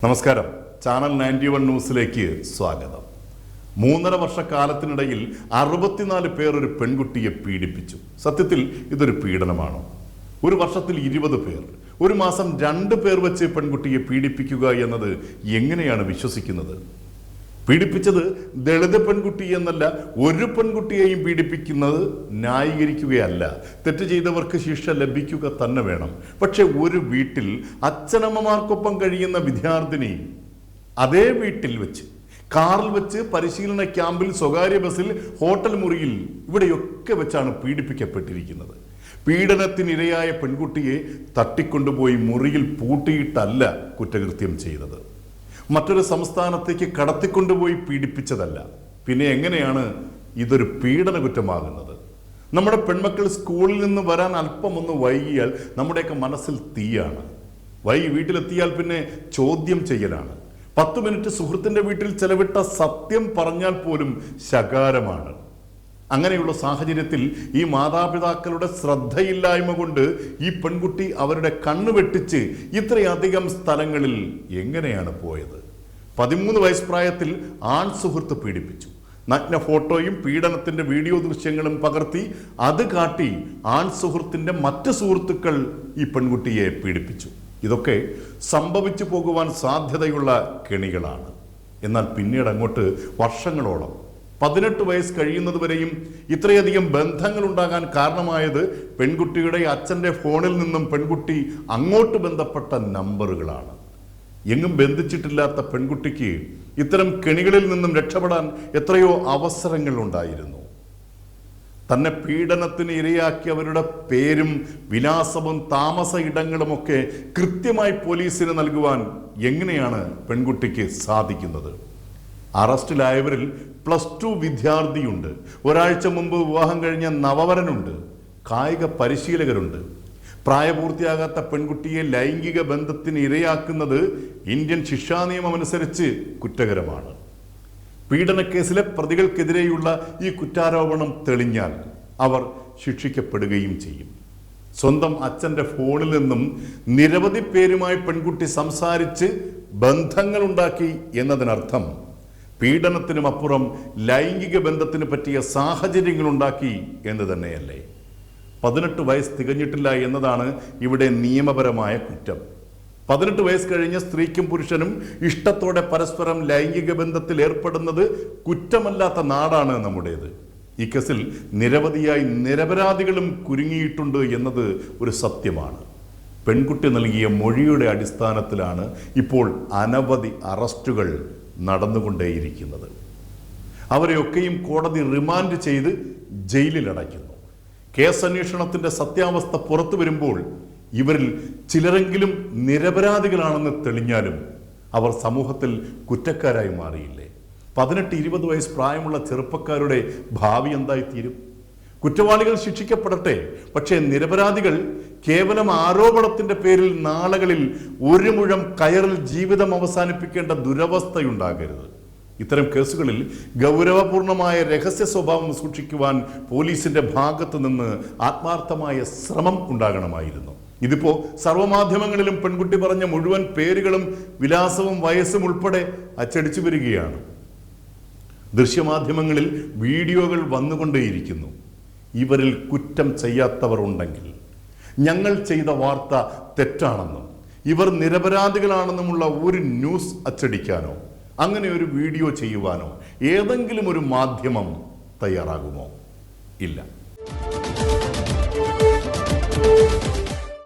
നമസ്കാരം. ചാനൽ 91 ന്യൂസിലേക്ക് സ്വാഗതം. 3.5 വർഷക്കാലത്തിനിടയിൽ 64 പേർ ഒരു പെൺകുട്ടിയെ പീഡിപ്പിച്ചു. സത്യത്തിൽ ഇതൊരു പീഡനമാണോ? ഒരു വർഷത്തിൽ 20 പേർ, ഒരു മാസം 2 പേർ വെച്ച് പെൺകുട്ടിയെ പീഡിപ്പിക്കുക എന്നത് എങ്ങനെയാണ് വിശ്വസിക്കുന്നത്? പീഡിപ്പിച്ചത് ദളിത് പെൺകുട്ടി എന്നല്ല, ഒരു പെൺകുട്ടിയെയും പീഡിപ്പിക്കുന്നത് ന്യായീകരിക്കുകയല്ല. തെറ്റ് ചെയ്തവർക്ക് ശിക്ഷ ലഭിക്കുക തന്നെ വേണം. പക്ഷെ ഒരു വീട്ടിൽ അച്ഛനമ്മമാർക്കൊപ്പം കഴിയുന്ന വിദ്യാർത്ഥിനി അതേ വീട്ടിൽ വെച്ച്, കാറിൽ വെച്ച്, പരിശീലന ക്യാമ്പിൽ, സ്വകാര്യ ബസ്സിൽ, ഹോട്ടൽ മുറിയിൽ, ഇവിടെയൊക്കെ വെച്ചാണ് പീഡിപ്പിക്കപ്പെട്ടിരിക്കുന്നത്. പീഡനത്തിനിരയായ പെൺകുട്ടിയെ തട്ടിക്കൊണ്ടുപോയി മുറിയിൽ പൂട്ടിയിട്ടല്ല കുറ്റകൃത്യം ചെയ്തത്. മറ്റൊരു സംസ്ഥാനത്തേക്ക് കടത്തിക്കൊണ്ടുപോയി പീഡിപ്പിച്ചതല്ല. പിന്നെ എങ്ങനെയാണ് ഇതൊരു പീഡന കുറ്റമാകുന്നത്? നമ്മുടെ പെൺമക്കൾ സ്കൂളിൽ നിന്ന് വരാൻ അല്പമൊന്ന് വൈകിയാൽ നമ്മുടെയൊക്കെ മനസ്സിൽ തീയാണ്. വൈകി വീട്ടിലെത്തിയാൽ പിന്നെ ചോദ്യം ചെയ്യലാണ്. 10 മിനിറ്റ് സുഹൃത്തിൻ്റെ വീട്ടിൽ ചെലവിട്ട സത്യം പറഞ്ഞാൽ പോലും ശകാരമാണ്. അങ്ങനെയുള്ള സാഹചര്യത്തിൽ ഈ മാതാപിതാക്കളുടെ ശ്രദ്ധയില്ലായ്മ കൊണ്ട് ഈ പെൺകുട്ടി അവരുടെ കണ്ണു വെട്ടിച്ച് ഇത്രയധികം സ്ഥലങ്ങളിൽ എങ്ങനെയാണ് പോയത്? 13 വയസ്സ് പ്രായത്തിൽ ആൺ സുഹൃത്ത് പീഡിപ്പിച്ചു. നഗ്ന ഫോട്ടോയും പീഡനത്തിന്റെ വീഡിയോ ദൃശ്യങ്ങളും പകർത്തി അത് കാട്ടി ആൺ സുഹൃത്തിന്റെ മറ്റ് സുഹൃത്തുക്കൾ ഈ പെൺകുട്ടിയെ പീഡിപ്പിച്ചു. ഇതൊക്കെ സംഭവിച്ചു പോകുവാൻ സാധ്യതയുള്ള കെണികളാണ്. എന്നാൽ പിന്നീട് അങ്ങോട്ട് വർഷങ്ങളോളം, 18 വയസ്സ് കഴിയുന്നതുവരെയും ഇത്രയധികം ബന്ധങ്ങൾ ഉണ്ടാകാൻ കാരണമായത് പെൺകുട്ടിയുടെ അച്ഛൻ്റെ ഫോണിൽ നിന്നും പെൺകുട്ടി അങ്ങോട്ട് ബന്ധപ്പെട്ട നമ്പറുകളാണ്. എങ്ങും ബന്ധിച്ചിട്ടില്ലാത്ത പെൺകുട്ടിക്ക് ഇത്തരം കെണികളിൽ നിന്നും രക്ഷപ്പെടാൻ എത്രയോ അവസരങ്ങൾ ഉണ്ടായിരുന്നു. തന്നെ പീഡനത്തിന് ഇരയാക്കിയവരുടെ പേരും വിലാസവും താമസ ഇടങ്ങളുമൊക്കെ കൃത്യമായി പോലീസിന് നൽകുവാൻ എങ്ങനെയാണ് പെൺകുട്ടിക്ക് സാധിക്കുന്നത്? അറസ്റ്റിലായവരിൽ +2 വിദ്യാർത്ഥിയുണ്ട്, ഒരാഴ്ച മുമ്പ് വിവാഹം കഴിഞ്ഞ നവവരനുണ്ട്, കായിക പരിശീലകരുണ്ട്. പ്രായപൂർത്തിയാകാത്ത പെൺകുട്ടിയെ ലൈംഗിക ബന്ധത്തിന് ഇരയാക്കുന്നത് ഇന്ത്യൻ ശിക്ഷാ നിയമം അനുസരിച്ച് കുറ്റകരമാണ്. പീഡനക്കേസിലെ പ്രതികൾക്കെതിരെയുള്ള ഈ കുറ്റാരോപണം തെളിഞ്ഞാൽ അവർ ശിക്ഷിക്കപ്പെടുകയും ചെയ്യും. സ്വന്തം അച്ഛൻ്റെ ഫോണിൽ നിന്നും നിരവധി പേരുമായി പെൺകുട്ടി സംസാരിച്ച് ബന്ധങ്ങളുണ്ടാക്കി എന്നതിനർത്ഥം പീഡനത്തിനുമപ്പുറം ലൈംഗിക ബന്ധത്തിന് പറ്റിയ സാഹചര്യങ്ങളുണ്ടാക്കി എന്ന് തന്നെയല്ലേ? 18 വയസ്സ് തികഞ്ഞിട്ടില്ല എന്നതാണ് ഇവിടെ നിയമപരമായ കുറ്റം. 18 വയസ്സ് കഴിഞ്ഞ സ്ത്രീക്കും പുരുഷനും ഇഷ്ടത്തോടെ പരസ്പരം ലൈംഗിക ബന്ധത്തിൽ ഏർപ്പെടുന്നത് കുറ്റമല്ലാത്ത നാടാണ് നമ്മുടേത്. ഈ കേസിൽ നിരവധിയായി നിരപരാധികളും കുരുങ്ങിയിട്ടുണ്ട് എന്നത് ഒരു സത്യമാണ്. പെൺകുട്ടി നൽകിയ മൊഴിയുടെ അടിസ്ഥാനത്തിലാണ് ഇപ്പോൾ അനവധി അറസ്റ്റുകൾ നടന്നുകൊണ്ടേയിരിക്കുന്നത്. അവരെയൊക്കെയും കോടതി റിമാൻഡ് ചെയ്ത് ജയിലിൽ അടയ്ക്കുന്നു. കേസന്വേഷണത്തിൻ്റെ സത്യാവസ്ഥ പുറത്തു വരുമ്പോൾ ഇവരിൽ ചിലരെങ്കിലും നിരപരാധികളാണെന്ന് തെളിഞ്ഞാലും അവർ സമൂഹത്തിൽ കുറ്റക്കാരായി മാറിയില്ലേ? 18-20 വയസ്സ് പ്രായമുള്ള ചെറുപ്പക്കാരുടെ ഭാവി എന്തായിത്തീരും? കുറ്റവാളികൾ ശിക്ഷിക്കപ്പെടട്ടെ, പക്ഷേ നിരപരാധികൾ കേവലം ആരോപണത്തിന്റെ പേരിൽ നാളുകളിൽ ഒരു മുഴം കയറിൽ ജീവിതം അവസാനിപ്പിക്കേണ്ട ദുരവസ്ഥയുണ്ടാകരുത്. ഇത്തരം കേസുകളിൽ ഗൗരവപൂർണമായ രഹസ്യ സ്വഭാവം സൂക്ഷിക്കുവാൻ പോലീസിന്റെ ഭാഗത്തു നിന്ന് ആത്മാർത്ഥമായ ശ്രമം ഉണ്ടാകണമായിരുന്നു. ഇതിപ്പോ സർവ്വമാധ്യമങ്ങളിലും പെൺകുട്ടി പറഞ്ഞ മുഴുവൻ പേരുകളും വിലാസവും വയസ്സും ഉൾപ്പെടെ അച്ചടിച്ചു വരികയാണ്. ദൃശ്യമാധ്യമങ്ങളിൽ വീഡിയോകൾ വന്നുകൊണ്ടേയിരിക്കുന്നു. ഇവരിൽ കുറ്റം ചെയ്യാത്തവർ ഉണ്ടെങ്കിൽ ഞങ്ങൾ ചെയ്ത വാർത്ത തെറ്റാണെന്നും ഇവർ നിരപരാധികളാണെന്നുമുള്ള ഒരു ന്യൂസ് അച്ചടിക്കാനോ അങ്ങനെ ഒരു വീഡിയോ ചെയ്യുവാനോ ഏതെങ്കിലും ഒരു മാധ്യമം തയ്യാറാകുമോ? ഇല്ല.